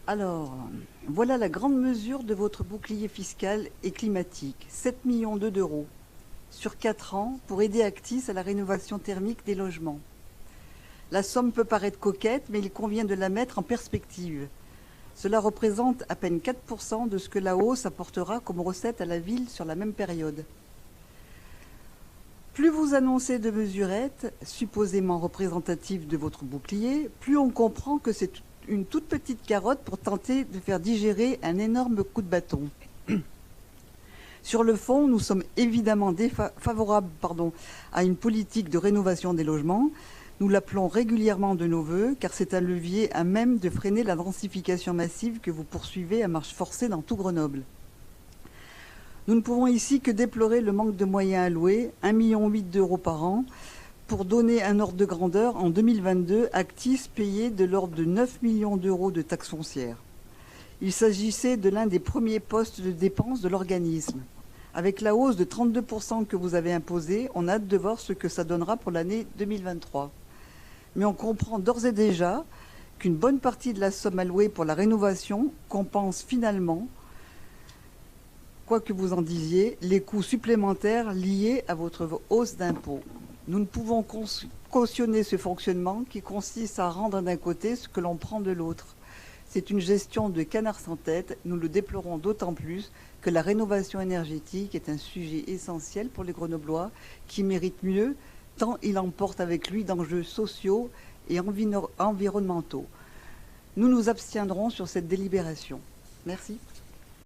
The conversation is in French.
Alors, voilà la grande mesure de votre bouclier fiscal et climatique, 7 millions d'euros sur 4 ans pour aider Actis à la rénovation thermique des logements. La somme peut paraître coquette, mais il convient de la mettre en perspective. Cela représente à peine 4% de ce que la hausse apportera comme recette à la ville sur la même période. Plus vous annoncez de mesurettes, supposément représentatives de votre bouclier, plus on comprend que c'est une toute petite carotte pour tenter de faire digérer un énorme coup de bâton. Sur le fond, nous sommes évidemment favorables à une politique de rénovation des logements. Nous l'appelons régulièrement de nos voeux, car c'est un levier à même de freiner la densification massive que vous poursuivez à marche forcée dans tout Grenoble. Nous ne pouvons ici que déplorer le manque de moyens alloués, 1,8 million d'euros par an. Pour donner un ordre de grandeur, en 2022, Actis payait de l'ordre de 9 millions d'euros de taxes foncières. Il s'agissait de l'un des premiers postes de dépenses de l'organisme. Avec la hausse de 32% que vous avez imposée, on a hâte de voir ce que ça donnera pour l'année 2023. Mais on comprend d'ores et déjà qu'une bonne partie de la somme allouée pour la rénovation compense finalement, quoi que vous en disiez, les coûts supplémentaires liés à votre hausse d'impôts. Nous ne pouvons cautionner ce fonctionnement qui consiste à rendre d'un côté ce que l'on prend de l'autre. C'est une gestion de canard sans tête. Nous le déplorons d'autant plus que la rénovation énergétique est un sujet essentiel pour les Grenoblois qui méritent mieux, tant il emporte avec lui d'enjeux sociaux et environnementaux. Nous nous abstiendrons sur cette délibération. Merci.